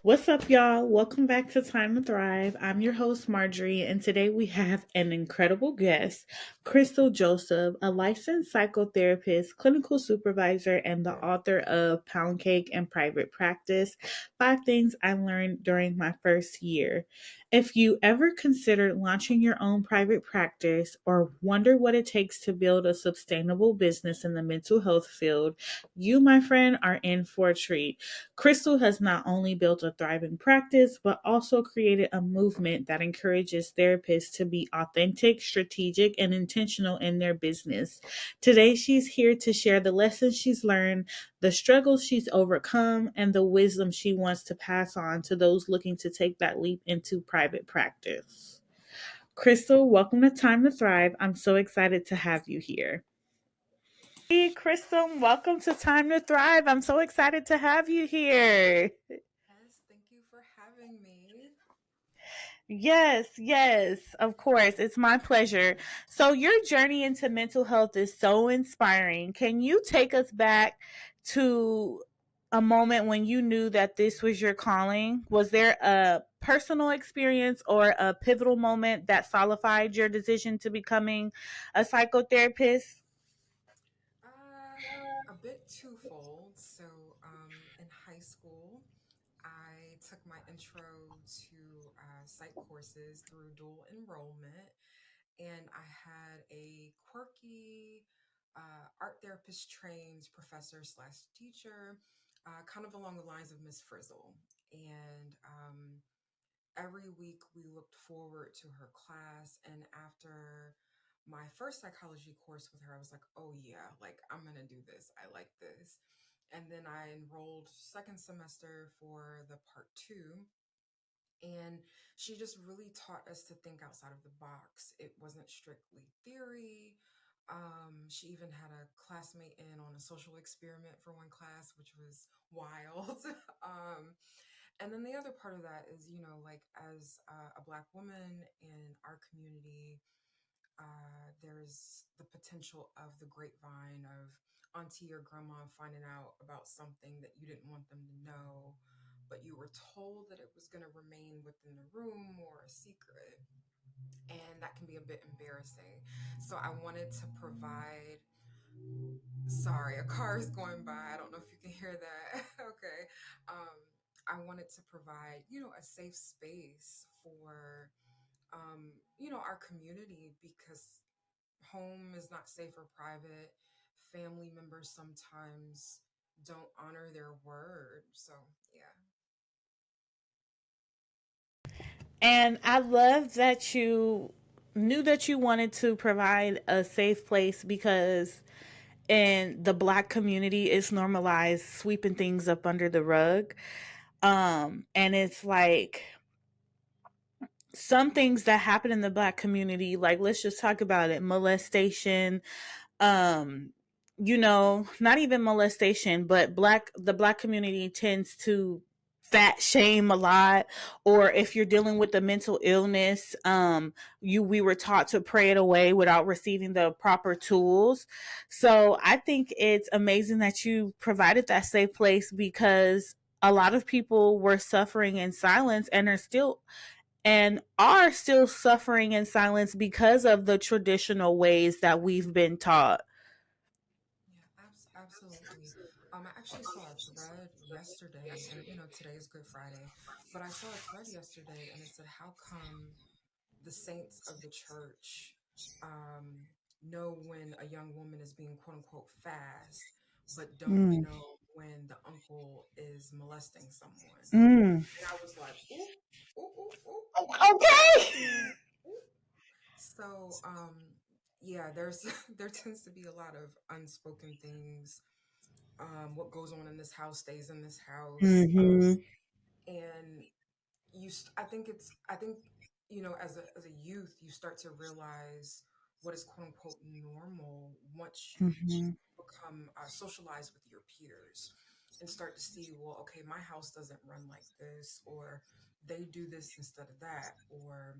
What's up, y'all? Welcome back to Time to Thrive. I'm your host, Marjorie, and today we have an incredible guest, Crystal Joseph, a licensed psychotherapist, clinical supervisor, and the author of Pound Cake and Private Practice 5 Things I Learned During My First Year. If you ever considered launching your own private practice or wonder what it takes to build a sustainable business in the mental health field, you, my friend, are in for a treat. Crystal has not only built a thriving practice, but also created a movement that encourages therapists to be authentic, strategic, and intentional in their business. Today, she's here to share the lessons she's learned, the struggles she's overcome, and the wisdom she wants to pass on to those looking to take that leap into private practice. Crystal, welcome to Time to Thrive. I'm so excited to have you here. Hey, Crystal, welcome to Time to Thrive. I'm so excited to have you here. Yes, thank you for having me. Yes, of course. It's my pleasure. So, your journey into mental health is so inspiring. Can you take us back to a moment when you knew that this was your calling? Was there a personal experience or a pivotal moment that solidified your decision to becoming a psychotherapist? Uh, a bit twofold. In high school, I took my intro to psych courses through dual enrollment, and I had a quirky art therapist trained professor slash teacher, kind of along the lines of Miss Frizzle. And every week we looked forward to her class. And after my first psychology course with her, I was like, oh yeah, like I'm gonna do this. I like this. And then I enrolled second semester for the part two. And she just really taught us to think outside of the box. It wasn't strictly theory. She even had a classmate in on a social experiment for one class, which was wild. um, and then the other part of that is, like as a Black woman in our community, there's the potential of the grapevine of auntie or grandma finding out about something that you didn't want them to know, but you were told that it was going to remain within the room or a secret. And that can be a bit embarrassing. So I wanted to provide. Sorry, a car is going by. I don't know if you can hear that. Okay. Um, I wanted to provide, a safe space for, our community because home is not safe or private. Family members sometimes don't honor their word. So, yeah. And I love that you knew that you wanted to provide a safe place because in the Black community it's normalized sweeping things up under the rug. And it's like some things that happen in the Black community, like let's just talk about it, molestation, um not even molestation, but the Black community tends to fat shame a lot. Or if you're dealing with a mental illness, you we were taught to pray it away without receiving the proper tools. So I think it's amazing that you provided that safe place because a lot of people were suffering in silence and are still suffering in silence because of the traditional ways that we've been taught. Yeah, absolutely. I actually saw a thread yesterday, and today is Good Friday, but I saw a thread yesterday, and it said, "How come the saints of the church um, know when a young woman is being quote unquote fast, but don't Mm, know when the uncle is molesting someone?" mm. And I was like, "Ooh, ooh, ooh, ooh, Okay. ooh." So, yeah, there's there tends to be a lot of unspoken things. What goes on in this house stays in this house. Mm-hmm. And I think as a youth you start to realize what is quote unquote normal once you Mm-hmm. become socialized with your peers and start to see, well, okay, my house doesn't run like this, or they do this instead of that, or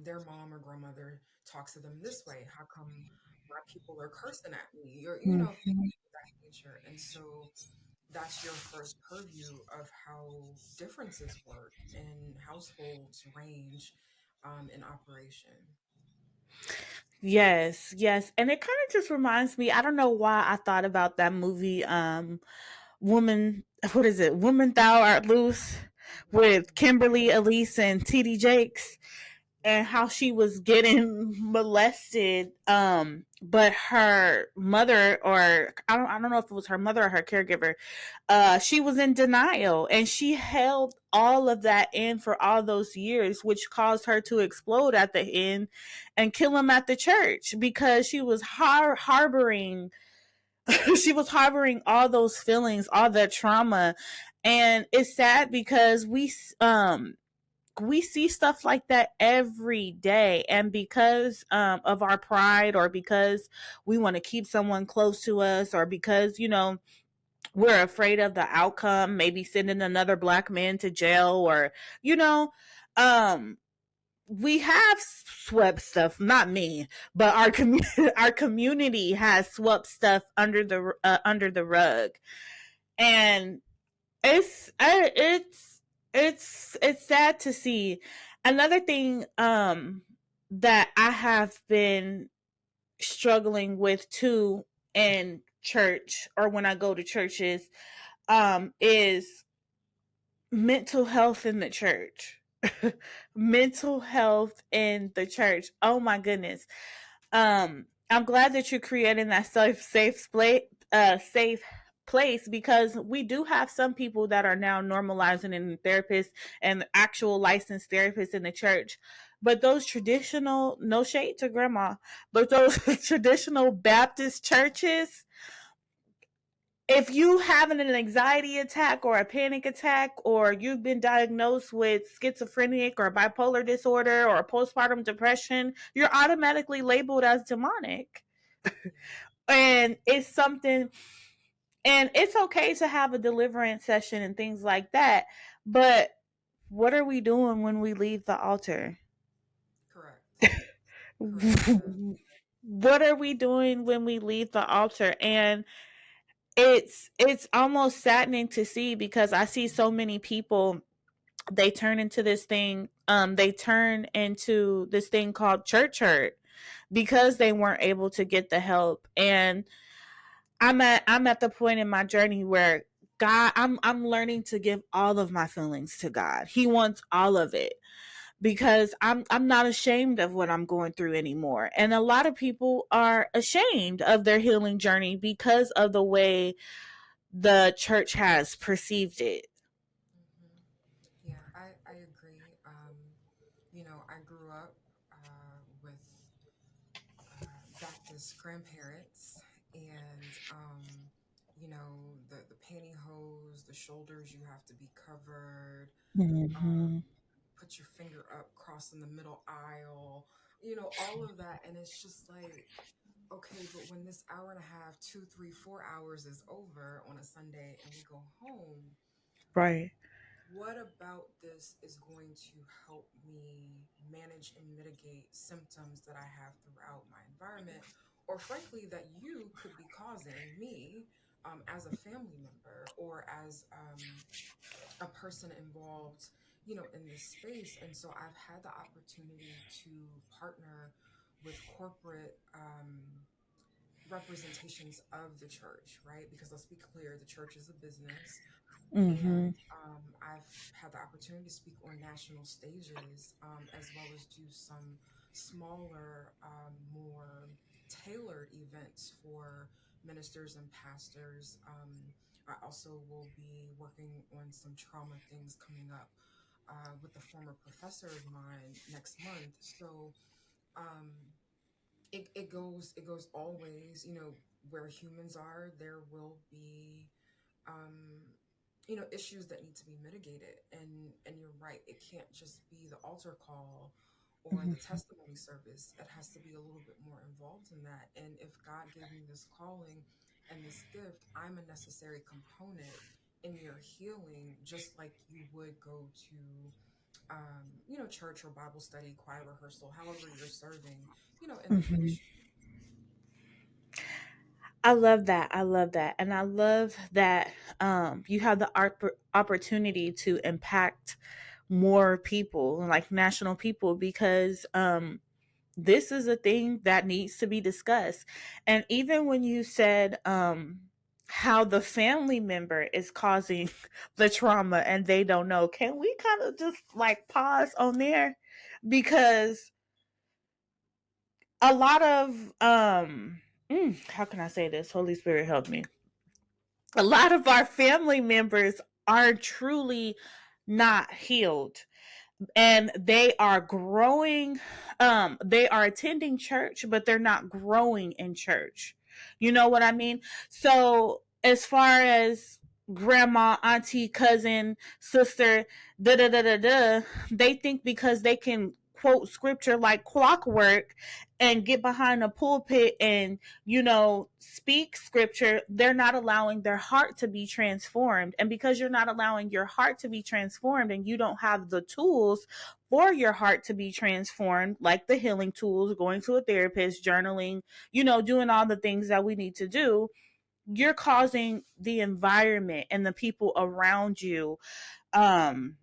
their mom or grandmother talks to them this way. How come my people are cursing at me, or things Mm-hmm. of that nature? And so that's your first purview of how differences work and households range in operation. Yes, yes. And it kind of just reminds me, I don't know why I thought about that movie, Woman, what is it? Woman Thou Art Loose, with Mhm. Kimberly Elise and TD Jakes, and how she was getting molested, but her mother, or I don't know if it was her mother or her caregiver, she was in denial, and she held all of that in for all those years, which caused her to explode at the end and kill him at the church, because she was harboring she was harboring all those feelings, all that trauma. And it's sad because we see stuff like that every day, and because of our pride, or because we want to keep someone close to us, or because we're afraid of the outcome, maybe sending another black man to jail, or you know um we have swept stuff, not me, but our our community has swept stuff under the rug. And it's sad to see. Another thing that I have been struggling with too in church, or when I go to churches, is mental health in the church. Mental health in the church. Oh my goodness. I'm glad that you're creating that safe place, because we do have some people that are now normalizing in therapists and actual licensed therapists in the church. But those traditional, no shade to grandma, but those traditional Baptist churches, if you having an anxiety attack or a panic attack, or you've been diagnosed with schizophrenic or bipolar disorder or postpartum depression, you're automatically labeled as demonic. Yeah, And it's something, and it's okay to have a deliverance session and things like that, but what are we doing when we leave the altar? correct, correct. What are we doing when we leave the altar? And it's almost saddening to see, because I see so many people, they turn into this thing called church hurt, because they weren't able to get the help. And I'm at the point in my journey where I'm learning to give all of my feelings to God. He wants all of it, because I'm not ashamed of what I'm going through anymore. And a lot of people are ashamed of their healing journey because of the way the church has perceived it. Hmm. Yeah, I agree. I grew up with Baptist grandparents, and the pantyhose, the shoulders, you have to be covered. Mm-hmm. Um, put your finger up, cross in the middle aisle. All of that, and it's just like, okay, but when this hour and a half, 2, 3, 4 hours is over on a Sunday, and we go home, Right. what about this is going to help me manage and mitigate symptoms that I have throughout my environment, or frankly, that you could be causing me as a family member, or as a person involved, in this space? And so I've had the opportunity to partner with corporate representations of the church, right? Because let's be clear, the church is a business, Mm-hmm. and I've had the opportunity to speak on national stages, as well as do some smaller, more tailored events for ministers and pastors. I also will be working on some trauma things coming up with a former professor of mine next month. So um, it goes always, where humans are, there will be um issues that need to be mitigated. And you're right, it can't just be the altar call or the Mm-hmm. testimony service. It has to be a little bit more involved in that. And if God gave me this calling and this gift, I'm a necessary component in your healing, just like you would go to church or Bible study, choir rehearsal, however you're serving in the Mm-hmm. ministry. I love that. I love that. And I love that you have the opportunity to impact more people, like national people, because this is a thing that needs to be discussed. And even when you said how the family member is causing the trauma and they don't know, can we kind of just like pause on there? Because a lot of how can I say this? Holy Spirit help me. A lot of our family members are truly not healed, and they are growing. They are attending church, but they're not growing in church. You know what I mean? So as far as grandma, auntie, cousin, sister, da da da da da, they think because they can quote scripture like clockwork and get behind a pulpit and, speak scripture, they're not allowing their heart to be transformed. And because you're not allowing your heart to be transformed and you don't have the tools for your heart to be transformed, like the healing tools, going to a therapist, journaling, doing all the things that we need to do, you're causing the environment and the people around you um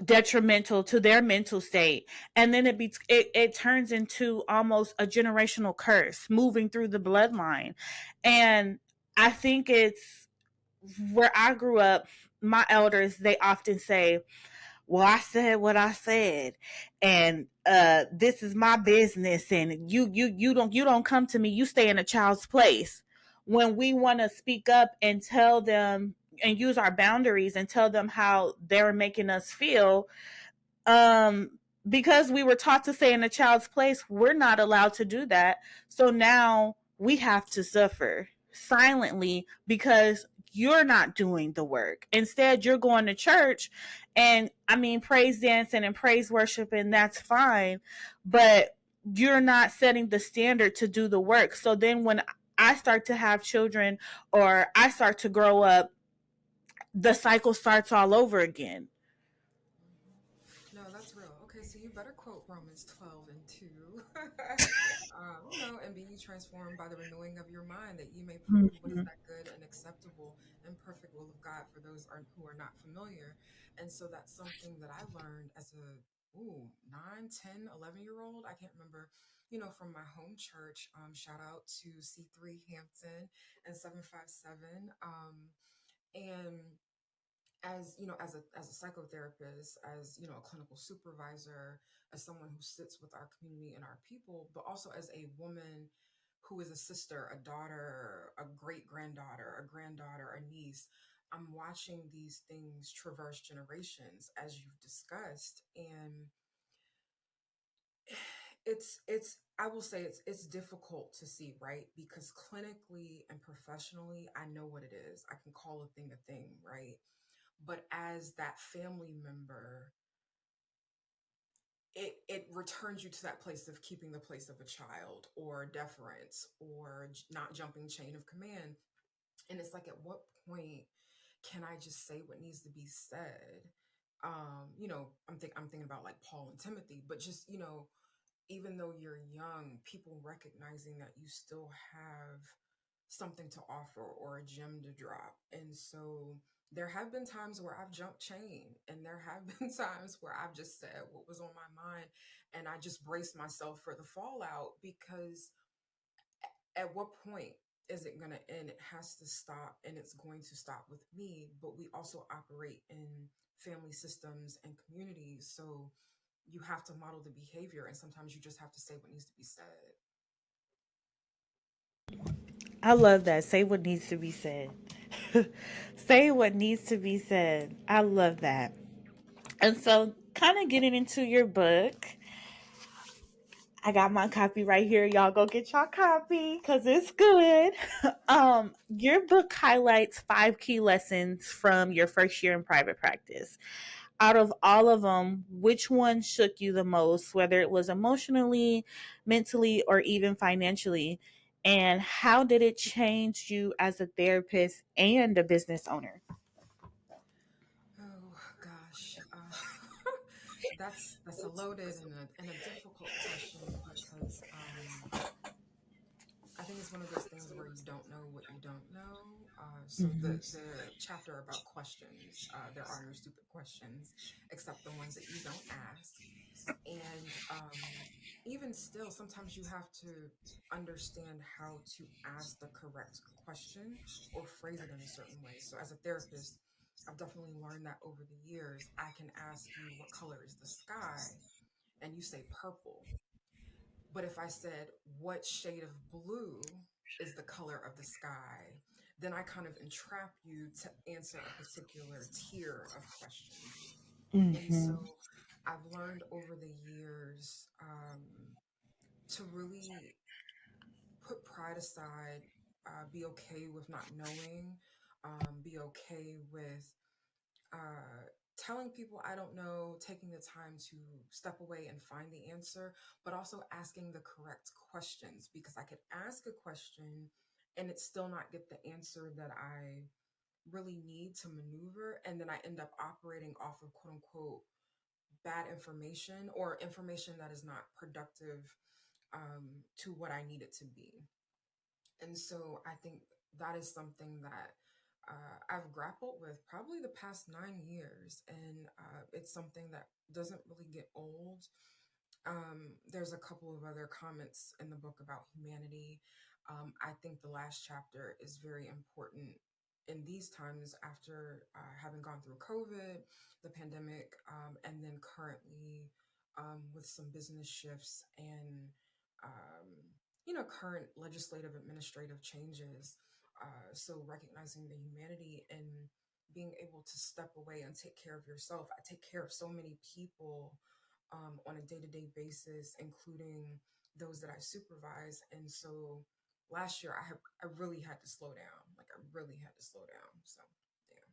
detrimental to their mental state, and then it turns into almost a generational curse moving through the bloodline. And I think it's where I grew up, my elders, they often say, well, I said what I said, and this is my business, and you don't come to me, you stay in a child's place. When we want to speak up and tell them and use our boundaries and tell them how they're making us feel, um because we were taught to stay in a child's place, we're not allowed to do that. So now we have to suffer silently because you're not doing the work. Instead, you're going to church, and I mean, praise dancing and praise worship, and that's fine, but you're not setting the standard to do the work. So then when I start to have children or I start to grow up, the cycle starts all over again. Hmm. No, that's real. Okay, so you better quote Romans 12 and 2. And be ye transformed by the renewing of your mind, that you may prove what is Mhm. that good and acceptable and perfect will of God for those who are not familiar. And so that's something that I learned as a 9, 10, 11 year old. I can't remember, from my home church. Shout out to C3 Hampton and 757. And as a psychotherapist, as a clinical supervisor, as someone who sits with our community and our people, but also as a woman who is a sister, a daughter, a great granddaughter, a granddaughter, a niece, I'm watching these things traverse generations, as you've discussed. And it's I will say it's difficult to see, right? Because clinically and professionally, I know what it is. I can call a thing, right? But as that family member, it returns you to that place of keeping the place of a child, or deference, or not jumping chain of command. And it's like, at what point can I just say what needs to be said? I'm thinking about like Paul and Timothy, but just, even though you're young, people recognizing that you still have something to offer or a gem to drop. And so there have been times where I've jumped chain, and there have been times where I've just said what was on my mind, and I just braced myself for the fallout. Because at what point is it going to end? It has to stop, and it's going to stop with me. But we also operate in family systems and communities. So you have to model the behavior, and sometimes you just have to say what needs to be said. I love that. Say what needs to be said. Say what needs to be said. I love that. And so, kind of getting into your book, I got my copy right here. Y'all go get your copy because it's good. Your book highlights 5 key lessons from your first year in private practice. Out of all of them, which one shook you the most, whether it was emotionally, mentally, or even financially? And how did it change you as a therapist and a business owner? Oh gosh, that's a loaded and a difficult question, because I think it's one of those things where you don't know what you don't know. So Hmm. the chapter about questions, there are no stupid questions except the ones that you don't ask. And even still, sometimes you have to understand how to ask the correct question or phrase it in a certain way. So as a therapist, I've definitely learned that over the years. I can ask you what color is the sky, and you say purple. But if I said, what shade of blue is the color of the sky, then I kind of entrap you to answer a particular tier of question. And so Hmm. I've learned over the years to really put pride aside, be okay with not knowing, be okay with uh, telling people I don't know, taking the time to step away and find the answer, but also asking the correct questions because I could ask a question and it still not get the answer that I really need to maneuver. And then I end up operating off of quote unquote bad information or information that is not productive to what I need it to be. And so I think that is something that I've grappled with probably the past 9 years. And it's something that doesn't really get old. There's a couple of other comments in the book about humanity. I think the last chapter is very important in these times after having gone through COVID, the pandemic, and then currently with some business shifts and current legislative administrative changes. So recognizing the humanity and being able to step away and take care of yourself. I take care of so many people on a day-to-day basis, including those that I supervise. And so last year I really had to slow down. Like I really had to slow down. So yeah.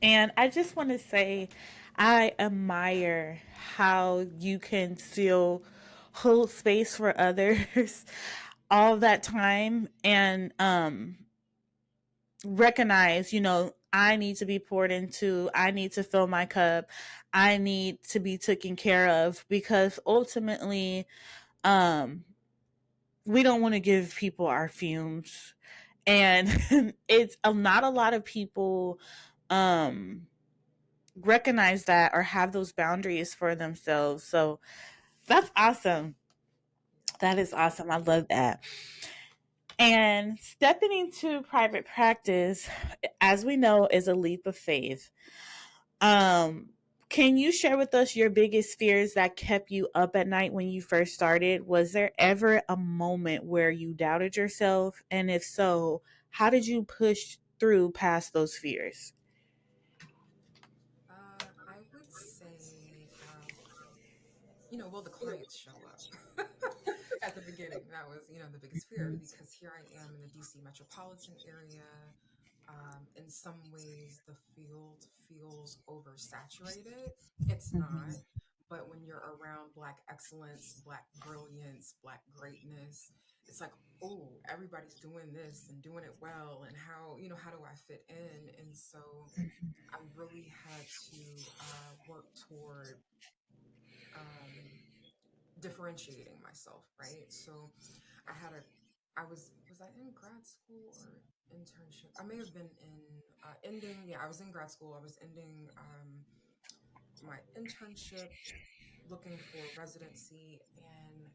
And I just want to say, I admire how you can still hold space for others all that time and recognize, I need to be poured into, I need to fill my cup, I need to be taken care of because ultimately, um, we don't want to give people our fumes. And it's not a lot of people um recognize that or have those boundaries for themselves. So that's awesome. That is awesome. I love that. And stepping into private practice, as we know, is a leap of faith. Um, can you share with us your biggest fears that kept you up at night when you first started? Was there ever a moment where you doubted yourself? And if so, how did you push through past those fears? I would say, will the clients show up? At the beginning, that was, the biggest fear because here I am in the DC metropolitan area. In some ways, the field feels oversaturated. It's not. Mhm. But when you're around Black excellence, Black brilliance, Black greatness, it's like, oh, everybody's doing this and doing it well. And how do I fit in? And so I really had to work toward um, differentiating myself, right? So I had a, was I in grad school or internship? I may have been in ending, yeah, I was in grad school. I was ending my internship, looking for residency, and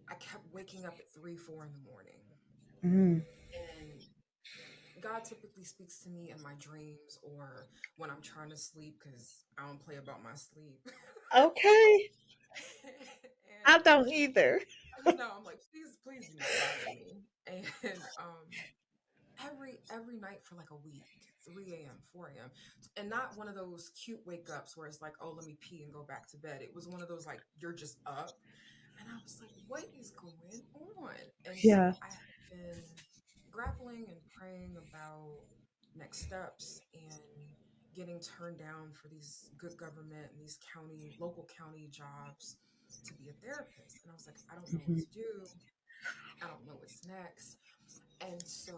I kept waking up at 3, 4 in the morning. Mm. And God typically speaks to me in my dreams or when I'm trying to sleep because I don't play about my sleep. Okay. I And don't either. I'm like, please, please do not bother me. And every night for like a week, 3 a.m., 4 a.m. And not one of those cute wake ups where it's like, oh, let me pee and go back to bed. It was one of those like you're just up. And I was like, what is going on? And Yeah. so I have been grappling and praying about next steps and getting turned down for these good government and these local county jobs to be a therapist. And I was like, I don't know what Mhm. to do. I don't know what's next. And so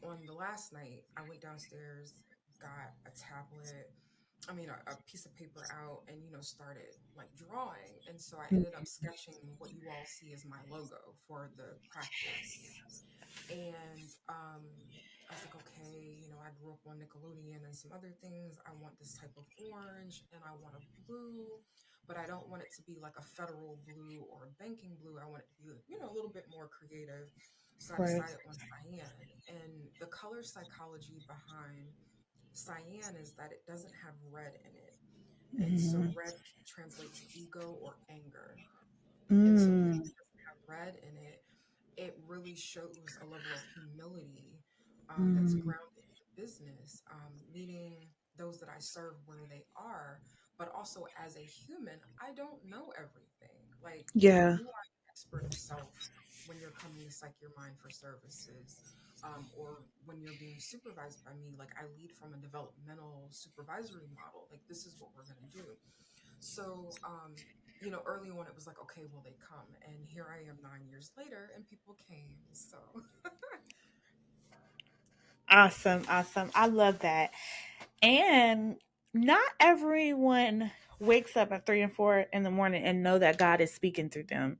on the last night, I went downstairs, got a tablet, a piece of paper out and, started like drawing. And so I ended Mm. up sketching what you all see as my logo for the practice. And I was like, okay, I grew up on Nickelodeon and some other things. I want this type of orange and I want a blue, but I don't want it to be like a federal blue or a banking blue. I want it to be, a little bit more creative. So I Right. decided on cyan. And the color psychology behind cyan is that it doesn't have red in it. And so Mhm. red can translate to ego or anger. And so because Mm. it doesn't have red in it, it really shows a level of humility that's Mm. grounded in the business, meeting those that I serve where they are, but also as a human, I don't know everything. Like, Yeah. you are the expert of self when you're coming to Psych Your Mind for services. Or when you're being supervised by me, like I lead from a developmental supervisory model. Like, this is what we're going to do. So, early on it was like, okay, will they come? And here I am 9 years later, and people came. So, Awesome. Awesome. I love that. And not everyone wakes up at 3 and 4 in the morning and know that God is speaking through them.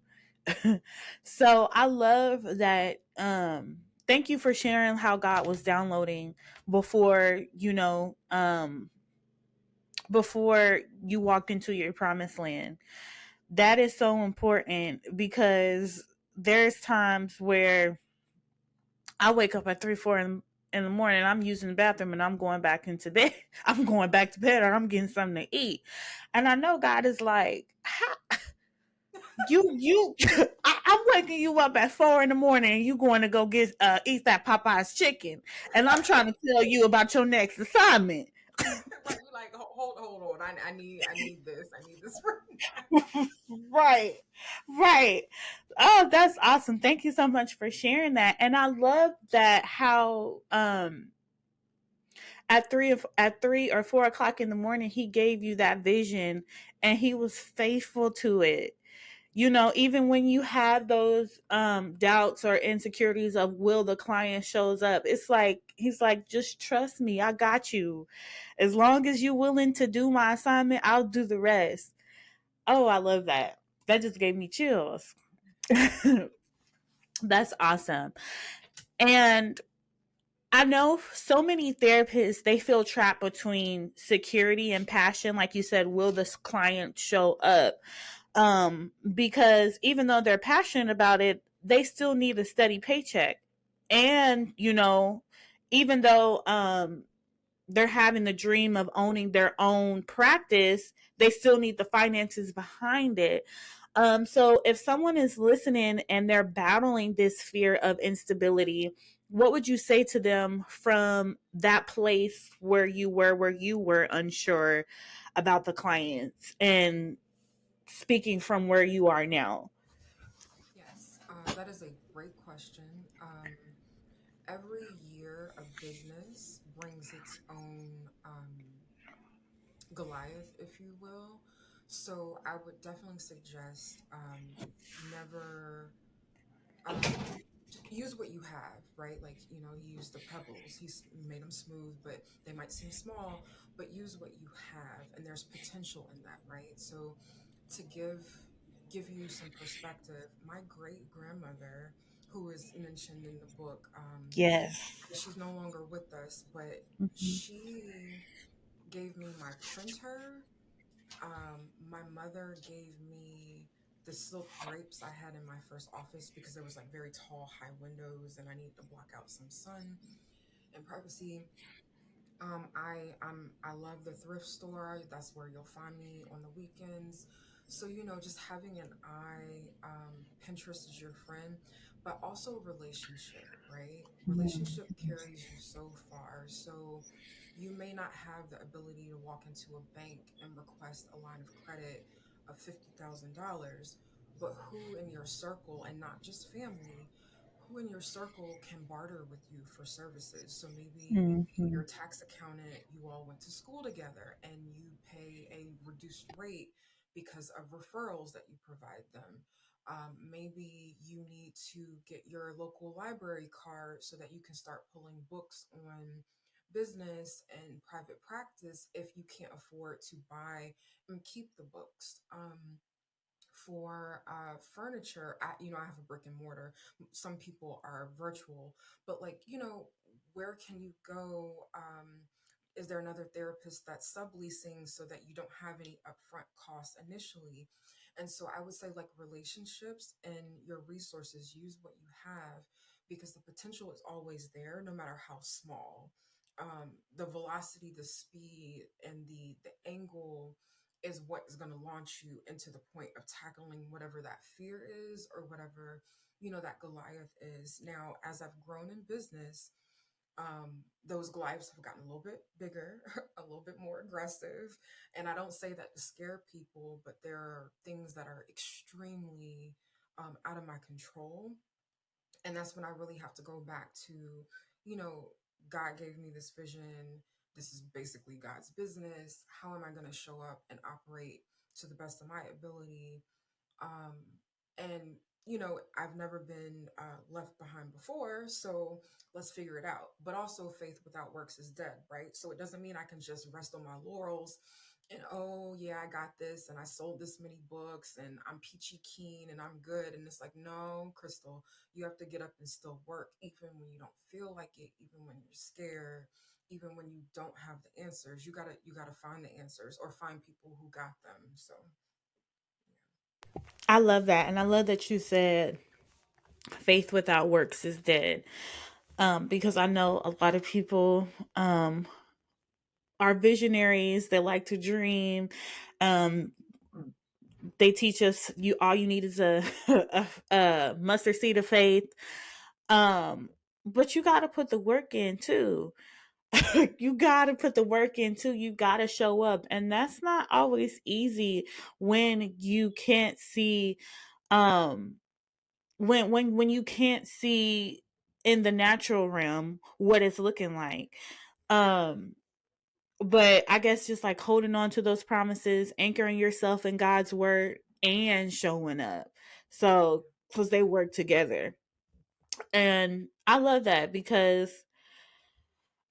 So I love that. Thank you for sharing how God was downloading before, before you walked into your promised land. That is so important because there's times where I wake up at 3, 4 in the morning. I'm using the bathroom and I'm going back into bed. I'm going back to bed or I'm getting something to eat. And I know God is like, how, you, I'm waking you up at 4 in the morning and you going to go get, eat that Popeye's chicken. And I'm trying to tell you about your next assignment. right, you're like, hold on, I need this, I need this right now. Right. Right. Oh, that's awesome. Thank you so much for sharing that. And I love that how at 3 or 4 o'clock in the morning he gave you that vision and he was faithful to it. Even when you have those doubts or insecurities of will the client shows up, it's like he's like, just trust me, I got you. As long as you're willing to do my assignment, I'll do the rest. Oh, I love that. That just gave me chills. That's awesome. And I know so many therapists, they feel trapped between security and passion. Like you said, will this client show up? Because even though they're passionate about it, they still need a steady paycheck. And, even though they're having the dream of owning their own practice, they still need the finances behind it. So if someone is listening and they're battling this fear of instability, what would you say to them from that place where you were unsure about the clients and speaking from where you are now? Yes, that is a great question. Every year of business brings its own Goliath, if you will. So I would definitely suggest never use what you have, right? Like, he used the pebbles, made them smooth, but they might seem small, but use what you have. And there's potential in that, right? So to give you some perspective, my great grandmother, who is mentioned in the book, Yes. she's no longer with us, but Mhm. she gave me my printer. My mother gave me the silk drapes I had in my first office because there was like very tall, high windows, and I needed to block out some sun and privacy. I love the thrift store. That's where you'll find me on the weekends. So, just having an eye, Pinterest is your friend, but also relationship, right? Relationship carries you so far. So you may not have the ability to walk into a bank and request a line of credit of $50,000, but who in your circle, and not just family, who in your circle can barter with you for services? So maybe your Mhm. tax accountant, you all went to school together and you pay a reduced rate because of referrals that you provide them. Maybe you need to get your local library card so that you can start pulling books on business and private practice if you can't afford to buy and keep the books. For furniture, I have a brick and mortar. Some people are virtual, but like, where can you go? Is there another therapist that's subleasing so that you don't have any upfront costs initially? And so I would say, like, relationships and your resources, use what you have, because the potential is always there, no matter how small. The velocity, the speed, and the angle is what is going to launch you into the point of tackling whatever that fear is, or whatever, that Goliath is. Now, as I've grown in business, those Goliaths have gotten a little bit bigger, a little bit more aggressive. And I don't say that to scare people, but there are things that are extremely out of my control. And that's when I really have to go back to, you know, God gave me this vision. This is basically God's business. How am I going to show up and operate to the best of my ability? um, and I've never been left behind before, so let's figure it out. But also, faith without works is dead, right? So it doesn't mean I can just rest on my laurels and, oh yeah, I got this and I sold this many books and I'm peachy keen and I'm good. And it's like, no, Crystal, you have to get up and still work, even when you don't feel like it, even when you're scared, even when you don't have the answers. You gotta find the answers, or find people who got them. So I love that. And I love that you said faith without works is dead. Because I know a lot of people are visionaries. They like to dream. Um, they teach us you all you need is a mustard seed of faith. Um, but you got to put the work in too. You got to put the work in too. You got to show up, and that's not always easy when you can't see. Um, when you can't see in the natural realm what it's looking like. Um, but I guess just like holding on to those promises, anchoring yourself in God's word, and showing up. So, because they work together. And I love that because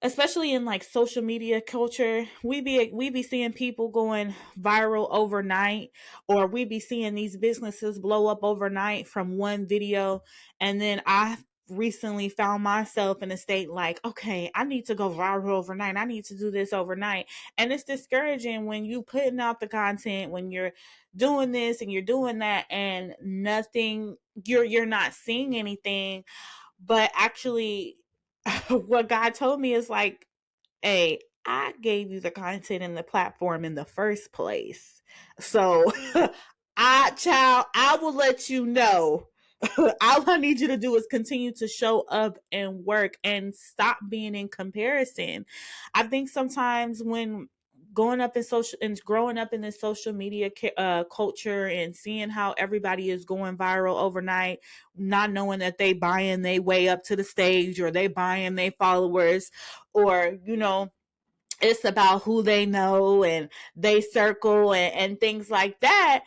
especially in like social media culture, we be seeing people going viral overnight, or we be seeing these businesses blow up overnight from one video. And then I recently found myself in a state like, okay, I need to go viral overnight, I need to do this overnight. And it's discouraging when you putting out the content, when you're doing this and you're doing that, and nothing, you're not seeing anything. But actually, what God told me is like, hey, I gave you the content and the platform in the first place. So I will let you know. All I need you to do is continue to show up and work and stop being in comparison. I think sometimes when going up in social and growing up in this social media culture and seeing how everybody is going viral overnight, not knowing that they buying their way up to the stage, or they buying their followers, or it's about who they know and they circle and things like that.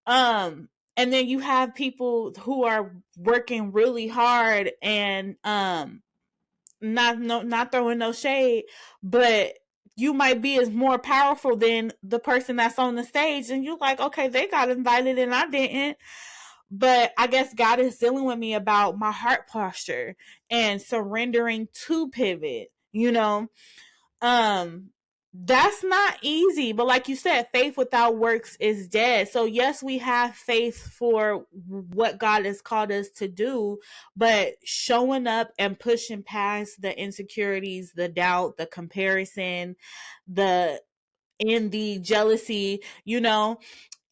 um and then you have people who are working really hard and not throwing no shade, but you might be as more powerful than the person that's on the stage, and you're like, okay, they got invited and I didn't. But I guess God is dealing with me about my heart posture and surrendering to pivot, um that's not easy, but like you said, faith without works is dead. So yes, we have faith for what God has called us to do, but showing up and pushing past the insecurities, the doubt, the comparison, the the jealousy,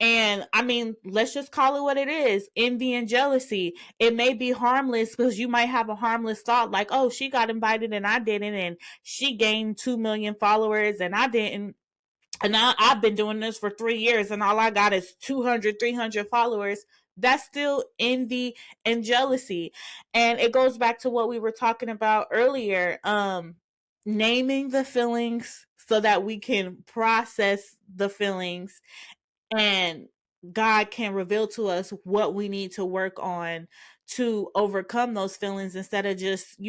and I mean, let's just call it what it is, envy and jealousy. It may be harmless because you might have a harmless thought like, oh, she got invited and I didn't, and she gained 2 million followers and I didn't. And I've been doing this for 3 years and all I got is 200, 300 followers. That's still envy and jealousy. And it goes back to what we were talking about earlier. Naming the feelings so that we can process the feelings, and God can reveal to us what we need to work on to overcome those feelings, instead of just,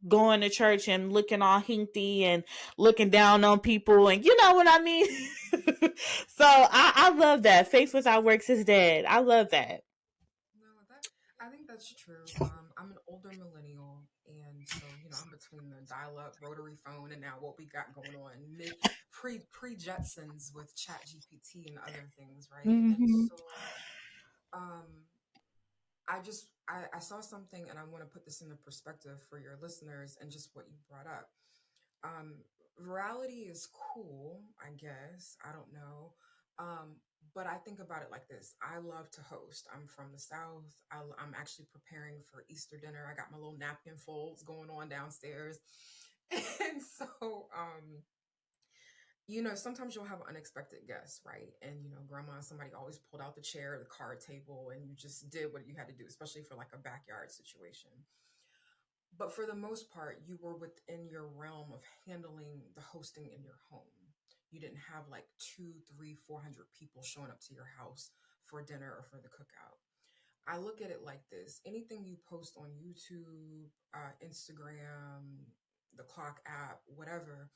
going to church and looking all hinky and looking down on people, and you know what I mean. So I love that. Faith without works is dead. I love that. No, that I think that's true. I'm an older millennial, and so I'm between the dial-up rotary phone and now what we got going on mid pre Jetsons with Chat GPT and other things, right? And Hmm. so um, I saw something, and I want to put this into perspective for your listeners and just what you brought up. um Virality is cool, I guess. I don't know. um but I think about it like this: I love to host. I'm from the South. I'm actually preparing for Easter dinner. I got my little napkin folds going on downstairs. And so sometimes you'll have unexpected guests, right? And grandma and somebody always pulled out the chair, the card table, and you just did what you had to do, especially for like a backyard situation. But for the most part, you were within your realm of handling the hosting in your home. You didn't have like two, three, 400 people showing up to your house for dinner or for the cookout. I look at it like this: anything you post on YouTube, Instagram, the clock app, whatever,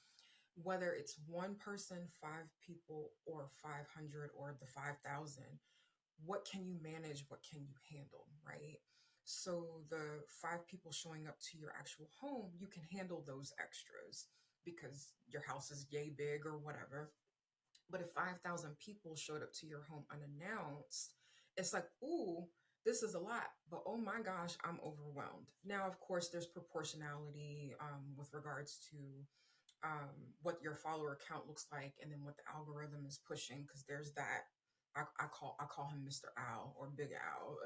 whether it's one person, five people, or 500, or the 5,000, what can you manage? What can you handle, right? So the five people showing up to your actual home, you can handle those extras because your house is yay big or whatever. But if 5,000 people showed up to your home unannounced, it's like, ooh, this is a lot, but oh my gosh, I'm overwhelmed. Now, of course, there's proportionality with regards to what your follower count looks like, and then what the algorithm is pushing, because there's that. I call him Mr. Owl or Big Owl,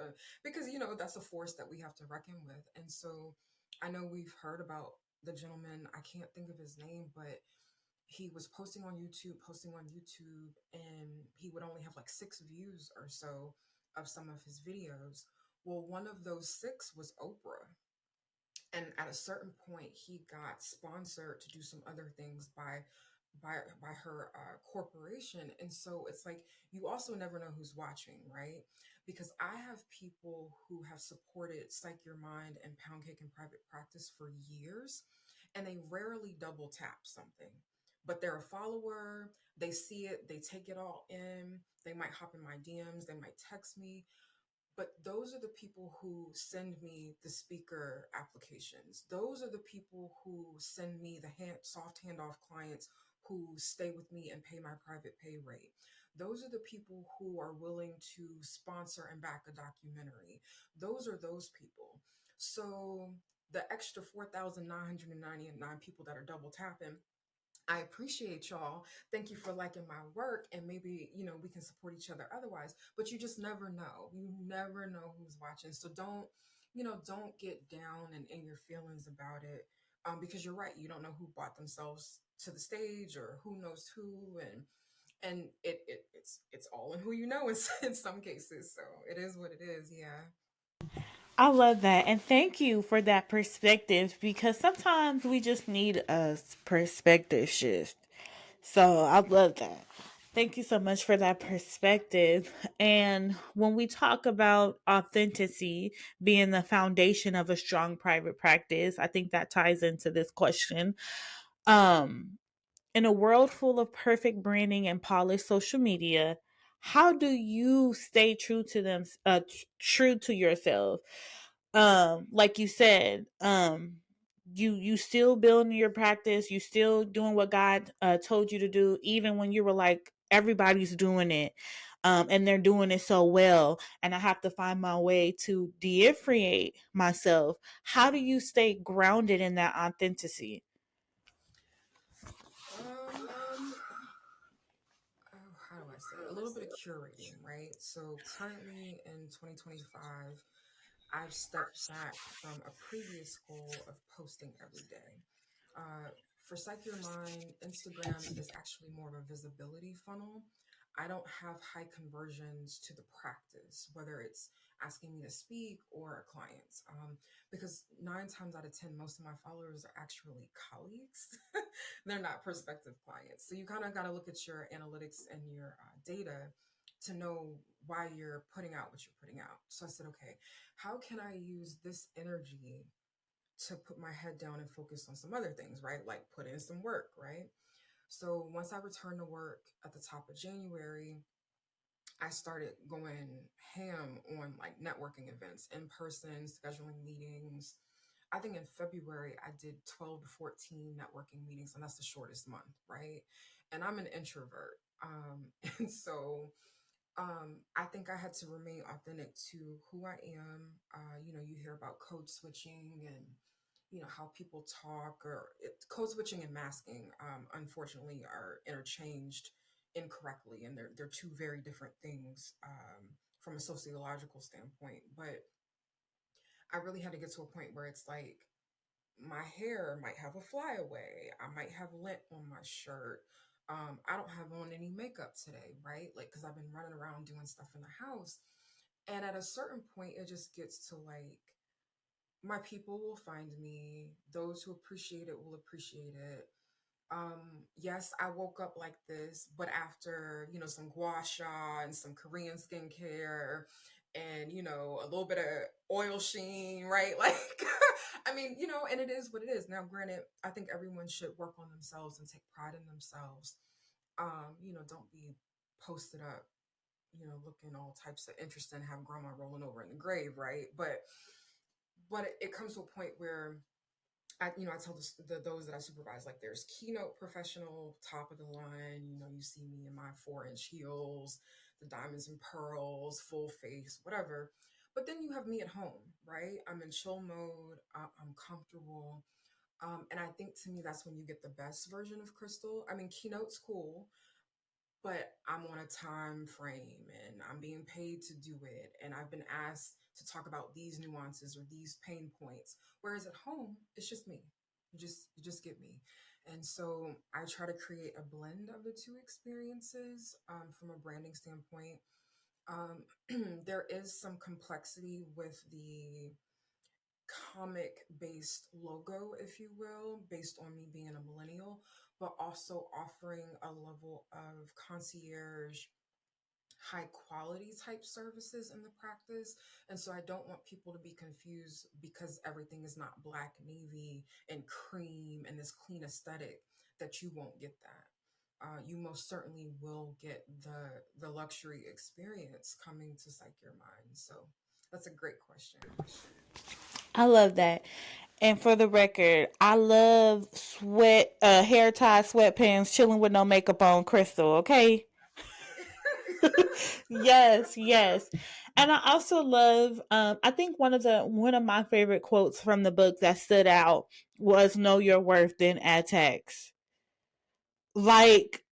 because that's a force that we have to reckon with. And so I know we've heard about the gentleman. I can't think of his name, but he was posting on YouTube, and he would only have like 6 views or so of some of his videos. Well, one of those 6 was Oprah. And at a certain point, he got sponsored to do some other things by her corporation. And so it's like, you also never know who's watching, right? Because I have people who have supported Psych Your Mind and Pound Cake and Private Practice for years, and they rarely double tap something. But they're a follower, they see it, they take it all in, they might hop in my DMs, they might text me. But those are the people who send me the speaker applications. Those are the people who send me the soft handoff clients who stay with me and pay my private pay rate. Those are the people who are willing to sponsor and back a documentary. Those are those people. So the extra 4,999 people that are double tapping, I appreciate y'all. Thank you for liking my work, and maybe, we can support each other otherwise. But you just never know. You never know who's watching. So don't get down and in your feelings about it. Because you're right. You don't know who brought themselves to the stage, or who knows who, and it's all in who you know in, in some cases. So it is what it is. Yeah. I love that. And thank you for that perspective, because sometimes we just need a perspective shift. So I love that. Thank you so much for that perspective. And when we talk about authenticity being the foundation of a strong private practice, I think that ties into this question. Um, in a world full of perfect branding and polished social media, how do you stay true to them, true to yourself? Like you said, you still building your practice, you still doing what God told you to do, even when you were like, everybody's doing it, and they're doing it so well, and I have to find my way to differentiate myself. How do you stay grounded in that authenticity? Um. Oh, how do I say it? A little bit of curating, right? So currently in 2025, I've stepped back from a previous goal of posting every day. Uh, for Psych Your Mind, Instagram is actually more of a visibility funnel. I don't have high conversions to the practice, whether it's asking me to speak or clients, because 9 times out of 10, most of my followers are actually colleagues. They're not prospective clients. So you kind of got to look at your analytics and your data to know why you're putting out what you're putting out. So I said, okay, how can I use this energy to put my head down and focus on some other things, right? Like put in some work, right? So once I returned to work at the top of January, I started going ham on like networking events, in person, scheduling meetings. I think in February I did 12 to 14 networking meetings, and that's the shortest month, right? And I'm an introvert. And so I think I had to remain authentic to who I am. You hear about code switching and how people talk, or code switching and masking. Unfortunately, are interchanged incorrectly, and they're two very different things from a sociological standpoint. But I really had to get to a point where it's like my hair might have a flyaway. I might have lint on my shirt. I don't have on any makeup today, right? Like, because I've been running around doing stuff in the house. And at a certain point, it just gets to like, my people will find me. Those who appreciate it will appreciate it. Yes, I woke up like this, but after, some gua sha and some Korean skincare and, a little bit of oil sheen, right? Like, I mean, and it is what it is. Now, granted, I think everyone should work on themselves and take pride in themselves. Don't be posted up, looking all types of interesting, have grandma rolling over in the grave, right? But it comes to a point where I tell those that I supervise, like there's keynote professional, top of the line. You see me in my 4-inch heels, the diamonds and pearls, full face, whatever. But then you have me at home, right? I'm in chill mode. I'm comfortable. And I think to me, that's when you get the best version of Crystal. I mean, keynote's cool, but I'm on a time frame and I'm being paid to do it. And I've been asked to talk about these nuances or these pain points. Whereas at home, it's just me. You just get me. And so I try to create a blend of the two experiences from a branding standpoint. Um, there is some complexity with the comic based logo, if you will, based on me being a millennial, but also offering a level of concierge, high quality type services in the practice. And so I don't want people to be confused because everything is not black, navy, and cream and this clean aesthetic that you won't get that. You most certainly will get the luxury experience coming to Psych Your Mind. So that's a great question. I love that. And for the record, I love hair tie sweatpants, chilling with no makeup on, Crystal. Okay. Yes, yes. And I also love. I think one of my favorite quotes from the book that stood out was "Know your worth, then add tax." Like,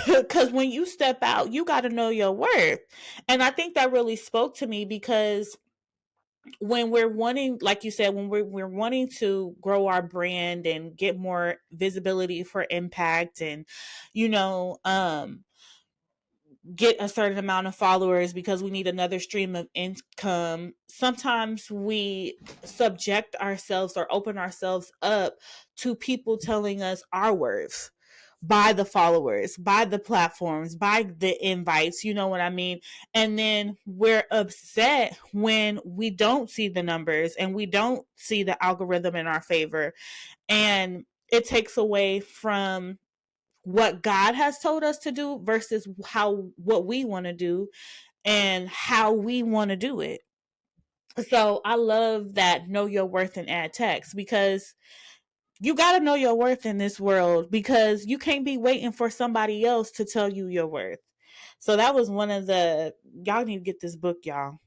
because when you step out, you got to know your worth, and I think that really spoke to me because when we're wanting, like you said, when we're wanting to grow our brand and get more visibility for impact, and you know um get a certain amount of followers because we need another stream of income, sometimes we subject ourselves or open ourselves up to people telling us our worth by the followers, by the platforms, by the invites, you know what I mean? And then we're upset when we don't see the numbers and we don't see the algorithm in our favor. And it takes away from what God has told us to do versus how what we want to do and how we want to do it. So I love that know your worth and add text because you got to know your worth in this world because you can't be waiting for somebody else to tell you your worth. So that was one of the y'all need to get this book, y'all.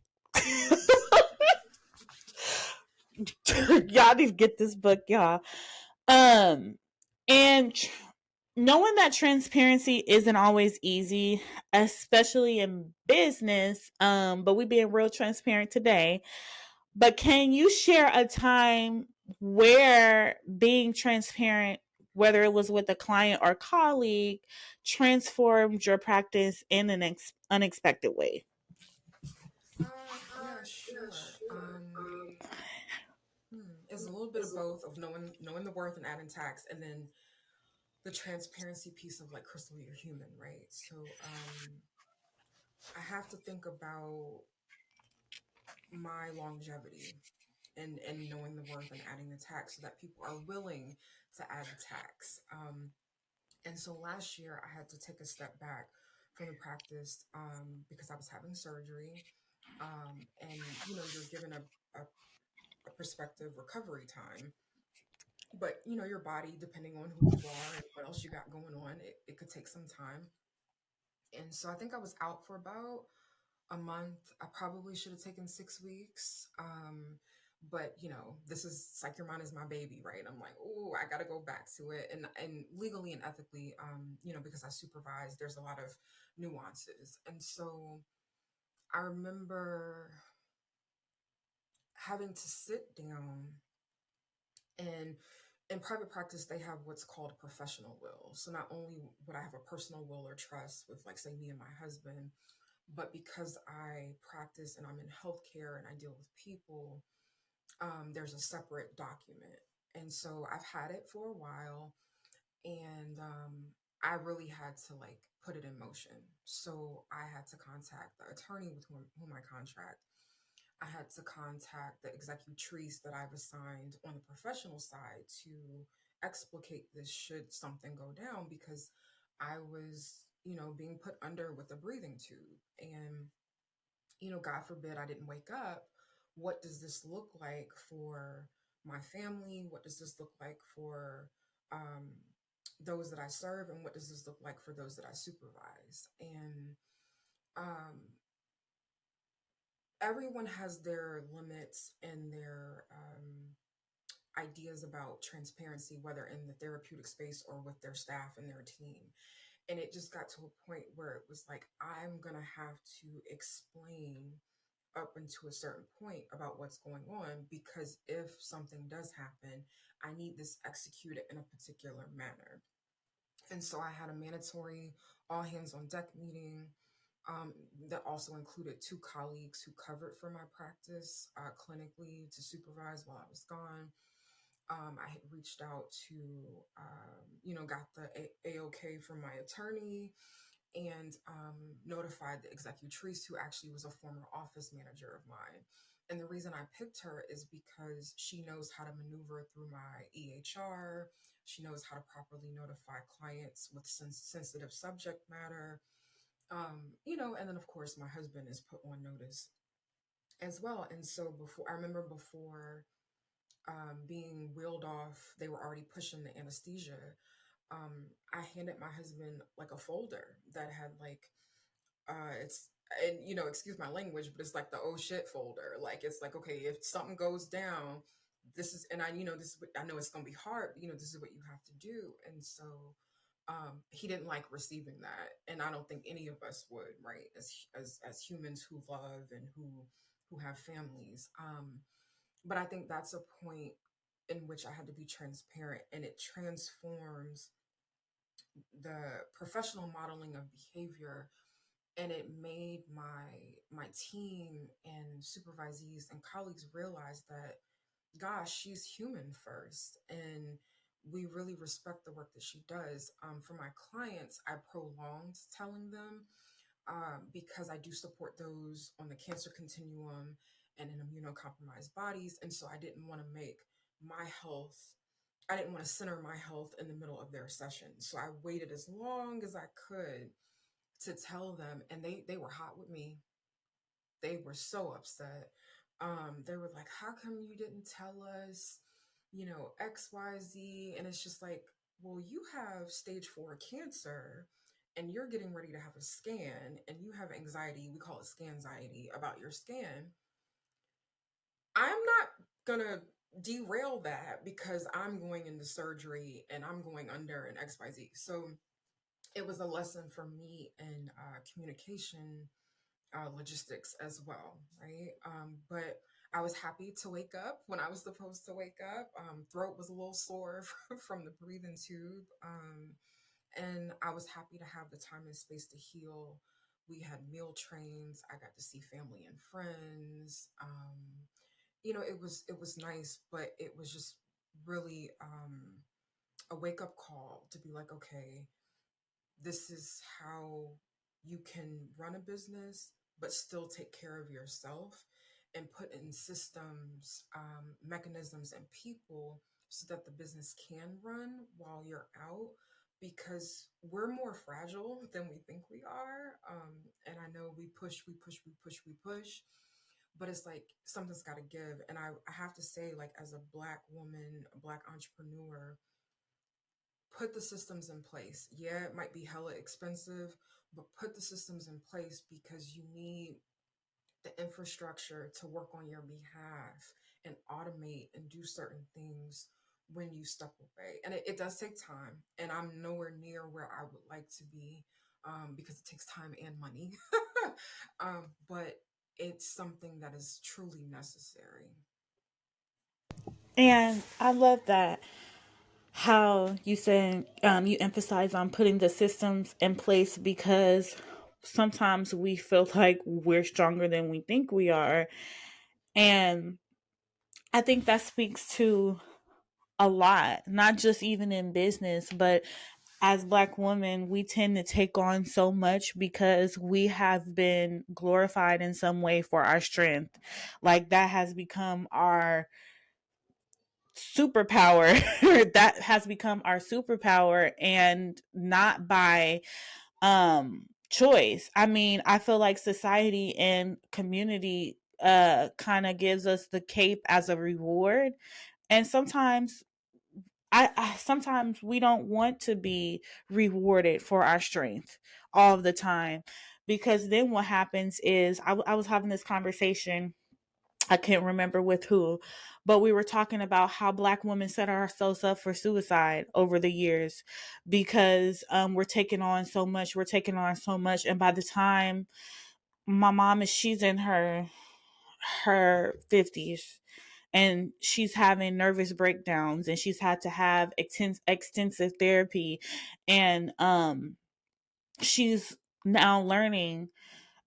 Y'all need to get this book, y'all. Um and knowing that transparency isn't always easy, especially in business, but we being real transparent today. But can you share a time where being transparent, whether it was with a client or colleague, transformed your practice in an unexpected way? Yeah, sure. It's a little bit of both of knowing the worth and adding tax, and then the transparency piece of like Crystal, you're human, right? So I have to think about my longevity. and knowing the worth and adding the tax so that people are willing to add the tax. And so last year I had to take a step back from the practice because I was having surgery. And you're given a perspective recovery time, but your body, depending on who you are and what else you got going on, it could take some time. And so I think I was out for about a month. I probably should have taken 6 weeks. But this is Psych Your Mind is my baby, right? I'm like, oh, I got to go back to it, and legally and ethically, because I supervise, there's a lot of nuances, and so I remember having to sit down. And in private practice, they have what's called a professional will. So not only would I have a personal will or trust with, like, say, me and my husband, but because I practice and I'm in healthcare and I deal with people, there's a separate document. And so I've had it for a while, and I really had to, like, put it in motion. So I had to contact the attorney with whom I contract. I had to contact the executrice that I've assigned on the professional side to explicate this should something go down, because I was, being put under with a breathing tube. And, God forbid I didn't wake up. What does this look like for my family? What does this look like for um, those that I serve? And what does this look like for those that I supervise? And um, everyone has their limits and their ideas about transparency, whether in the therapeutic space or with their staff and their team. And it just got to a point where it was like, I'm going to have to explain up until a certain point about what's going on, because if something does happen, I need this executed in a particular manner. And so I had a mandatory all hands on deck meeting um, that also included two colleagues who covered for my practice clinically to supervise while I was gone. I had reached out to, got the A-OK from my attorney, and notified the executrice, who actually was a former office manager of mine. And the reason I picked her is because she knows how to maneuver through my EHR. She knows how to properly notify clients with sensitive subject matter. And then of course my husband is put on notice as well. And so I remember before being wheeled off, they were already pushing the anesthesia. I handed my husband like a folder that had like it's and excuse my language, but it's like the oh shit folder. Like, it's like, okay, if something goes down, this is, and I this is what, I know it's gonna be hard, but this is what you have to do. And so he didn't like receiving that, and I don't think any of us would, right, as humans who love and who have families. But I think that's a point in which I had to be transparent, and it transforms the professional modeling of behavior, and it made my team and supervisees and colleagues realize that, gosh, she's human first, and we really respect the work that she does. For my clients, I prolonged telling them, because I do support those on the cancer continuum and in immunocompromised bodies. And so I didn't want to make my health, I didn't want to center my health in the middle of their session. So I waited as long as I could to tell them. And they were hot with me. They were so upset. They were like, how come you didn't tell us, XYZ? And it's just like, well, you have stage 4 cancer and you're getting ready to have a scan, and you have anxiety. We call it scan anxiety about your scan. I'm not gonna derail that because I'm going into surgery and I'm going under an XYZ. So it was a lesson for me in communication, logistics as well, right? But I was happy to wake up when I was supposed to wake up. Throat was a little sore from the breathing tube. And I was happy to have the time and space to heal. We had meal trains. I got to see family and friends. It was nice, but it was just really a wake up call to be like, okay, this is how you can run a business but still take care of yourself. and put in systems, mechanisms, and people so that the business can run while you're out, because we're more fragile than we think we are. And I know we push, we push, we push, we push, but it's like something's got to give. And I have to say, like, as a Black woman, a Black entrepreneur, put the systems in place. Yeah, it might be hella expensive, but put the systems in place because you need the infrastructure to work on your behalf and automate and do certain things when you step away. And it does take time, and I'm nowhere near where I would like to be, because it takes time and money. But it's something that is truly necessary. And I love that how you said you emphasize on putting the systems in place because sometimes we feel like we're stronger than we think we are. And I think that speaks to a lot, not just even in business, but as Black women, we tend to take on so much because we have been glorified in some way for our strength. Like that has become our superpower. That has become our superpower, and not by choice. I mean, I feel like society and community kind of gives us the cape as a reward, and sometimes I sometimes we don't want to be rewarded for our strength all of the time, because then what happens is I was having this conversation, I can't remember with who, but we were talking about how Black women set ourselves up for suicide over the years because we're taking on so much, and by the time my mom is, she's in her 50s, and she's having nervous breakdowns, and she's had to have extensive therapy, and she's now learning,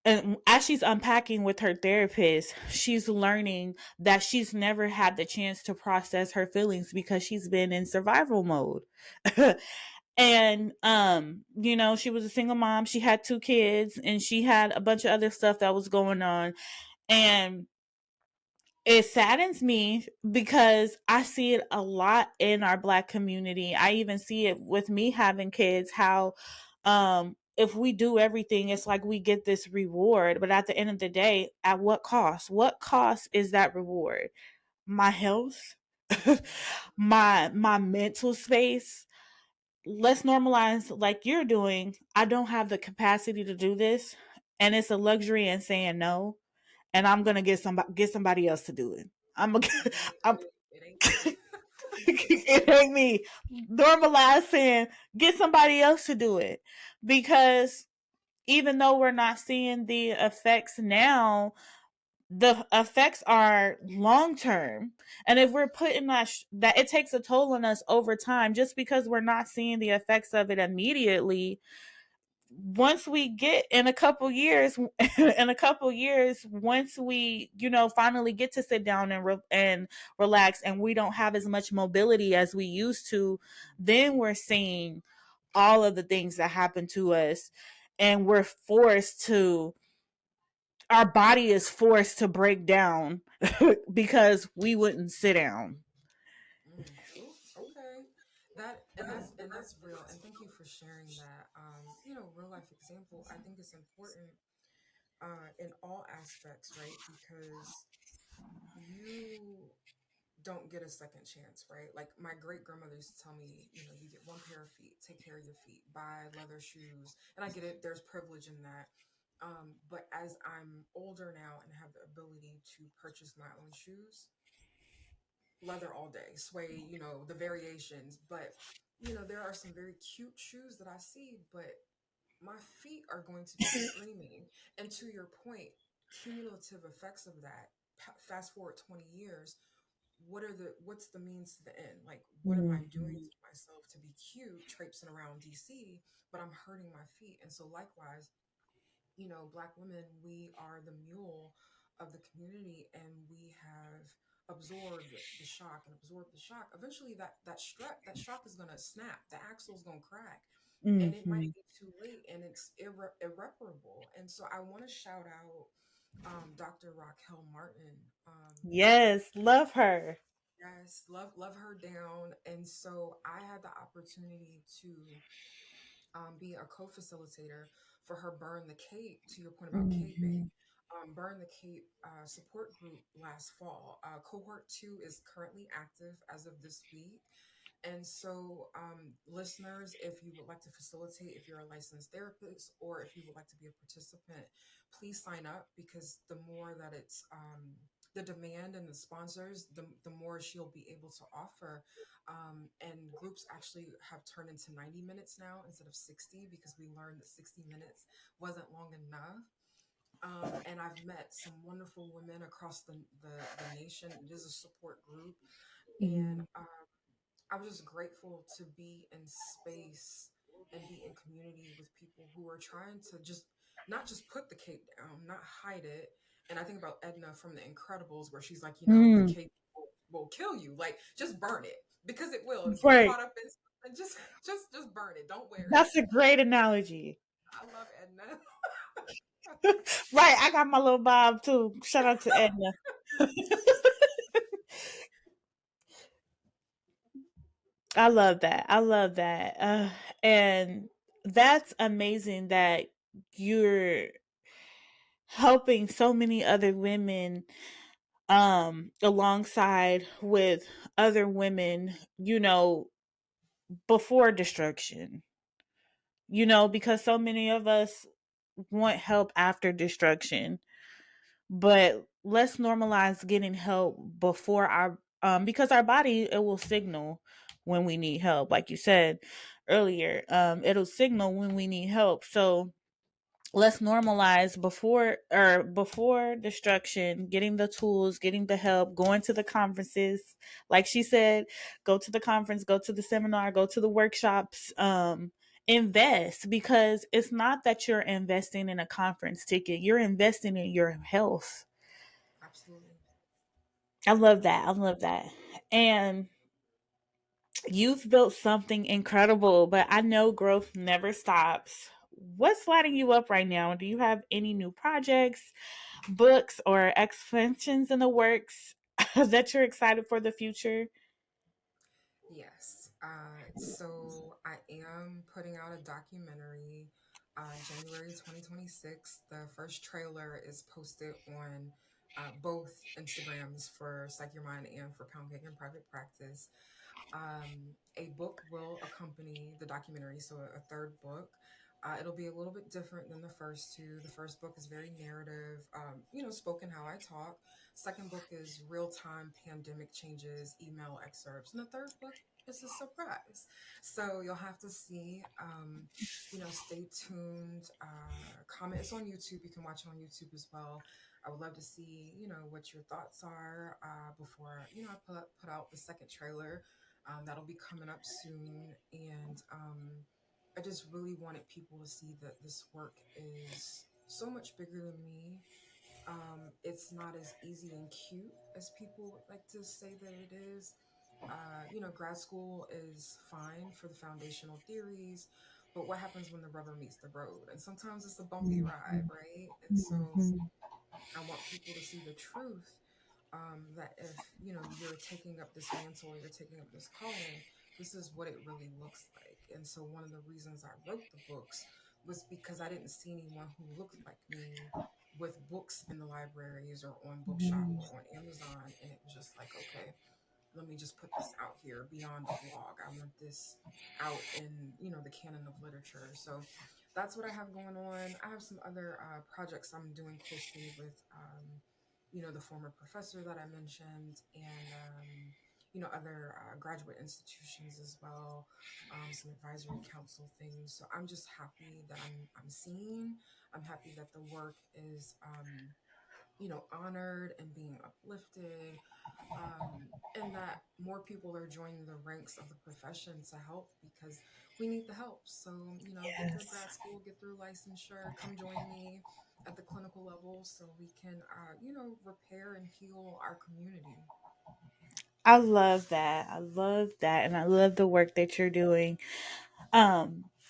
and as she's unpacking with her therapist, she's learning that she's never had the chance to process her feelings because she's been in survival mode. And she was a single mom, she had two kids, and she had a bunch of other stuff that was going on. And it saddens me because I see it a lot in our Black community. I even see it with me having kids, how if we do everything, it's like we get this reward, but at the end of the day, at what cost? What cost is that reward? My health, my mental space. Let's normalize, like you're doing. I don't have the capacity to do this, and it's a luxury in saying no, and I'm gonna get somebody else to do it. I'm gonna Mhm. I'm, It ain't me. it ain't me. Normalize saying get somebody else to do it, because even though we're not seeing the effects now, the effects are long term. And if we're putting that it takes a toll on us over time, just because we're not seeing the effects of it immediately, once we get in a couple years in a couple years, once we finally get to sit down and relax, and we don't have as much mobility as we used to, then we're seeing all of the things that happen to us, and our body is forced to break down because we wouldn't sit down. Mm. Ooh, okay. That's real. And thank you for sharing that. Real life example. I think it's important in all aspects, right? Because you don't get a second chance, right? Like my great grandmother used to tell me, you get one pair of feet, take care of your feet, buy leather shoes. And I get it, there's privilege in that. But as I'm older now and have the ability to purchase my own shoes, leather all day, suede, the variations. But, there are some very cute shoes that I see, but my feet are going to be screaming. And to your point, cumulative effects of that, fast forward 20 years, what's the means to the end? Like, what am I doing Mhm. to myself to be cute, traipsing around DC, but I'm hurting my feet? And so likewise, Black women, we are the mule of the community, and we have absorbed the shock and absorbed the shock. Eventually, that shock is going to snap. The axle's going to crack, and it might Mhm. be too late, and it's irreparable. And so, I want to shout out. Dr. Raquel Martin. Yes, love her. Yes, love her down. And so I had the opportunity to be a co-facilitator for her Burn the Cape. To your point about caping, Mhm. Burn the Cape support group last fall. Cohort 2 is currently active as of this week. And so, listeners, if you would like to facilitate, if you're a licensed therapist, or if you would like to be a participant, please sign up, because the more that it's the demand and the sponsors, the more she'll be able to offer. And groups actually have turned into 90 minutes now instead of 60, because we learned that 60 minutes wasn't long enough. And I've met some wonderful women across the nation. It is a support group. And Mhm. I was just grateful to be in space and be in community with people who are trying to just not just put the cape down, not hide it. And I think about Edna from The Incredibles, where she's like, the Mm. cape will kill you. Like, just burn it, because it will. It'll get Right. caught up in and just burn it. Don't wear it. That's a great analogy. I love Edna. Right, I got my little bob too. Shout out to Edna. I love that. I love that. And that's amazing that you're helping so many other women alongside with other women, before destruction. Because so many of us want help after destruction, but let's normalize getting help before our because our body, it will signal when we need help, like you said earlier. It'll signal when we need help. So let's normalize before destruction, getting the tools, getting the help, going to the conferences, like she said. Go to the conference, go to the seminar, go to the workshops. Invest, because it's not that you're investing in a conference ticket, you're investing in your health. Absolutely. I love that. I Absolutely. love that. And you've built something incredible, but I know growth never stops. What's lighting you up right now? Do you have any new projects, books, or expansions in the works that you're excited for the future? Yes. So I am putting out a documentary January 2026. The first trailer is posted on both Instagrams for Psych Your Mind and for Pound Cake and Private Practice. A book will accompany the documentary, so a third book. It'll be a little bit different than the first two. The first book is very narrative, spoken how I talk. Second book is real time pandemic changes, email excerpts. And the third book is a surprise. So you'll have to see. Stay tuned. Comment. It's on YouTube. You can watch it on YouTube as well. I would love to see, what your thoughts are before, I put out the second trailer. That'll be coming up soon. And I just really wanted people to see that this work is so much bigger than me. It's not as easy and cute as people like to say that it is. Grad school is fine for the foundational theories, but what happens when the rubber meets the road? And sometimes it's a bumpy ride, Mhm. right? And so Mhm. I want people to see the truth, that if you're taking up this mantle, you're taking up this calling, this is what it really looks like. And so one of the reasons I wrote the books was because I didn't see anyone who looked like me with books in the libraries or on Bookshop Mhm. or on Amazon. And it was just like, okay, let me just put this out here beyond a blog. I want this out in, the canon of literature. So that's what I have going on. I have some other projects I'm doing closely with, the former professor that I mentioned, and other graduate institutions as well. Some advisory council things. So I'm just happy that I'm seen. I'm happy that the work is honored and being uplifted, and that more people are joining the ranks of the profession to help, because we need the help. So, get through Yes. grad school, get through licensure, come join me at the clinical level so we can, repair and heal our community. I love that. I love that. And I love the work that you're doing.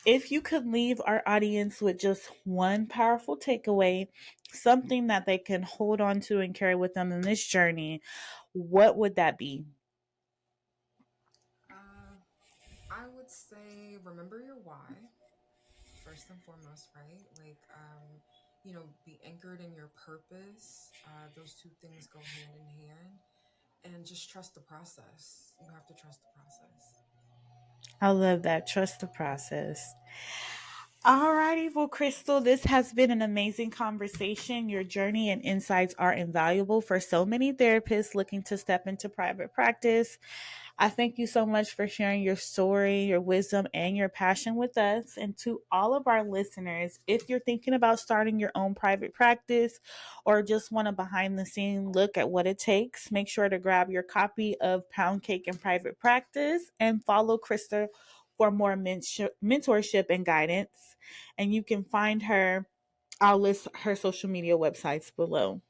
If you could leave our audience with just one powerful takeaway, something that they can hold on to and carry with them in this journey, what would that be? Uh, I would say remember your why first and foremost, right? Be anchored in your purpose. Those two things go hand in hand, and just trust the process. You have to trust the process. I love that. Trust the process. Alrighty, well, Crystal, this has been an amazing conversation. Your journey and insights are invaluable for so many therapists looking to step into private practice. I thank you so much for sharing your story, your wisdom, and your passion with us. And to all of our listeners, if you're thinking about starting your own private practice or just want a behind the scene look at what it takes, make sure to grab your copy of Pound Cake and Private Practice and follow Krista for more mentorship and guidance. And you can find her, I'll list her social media websites below.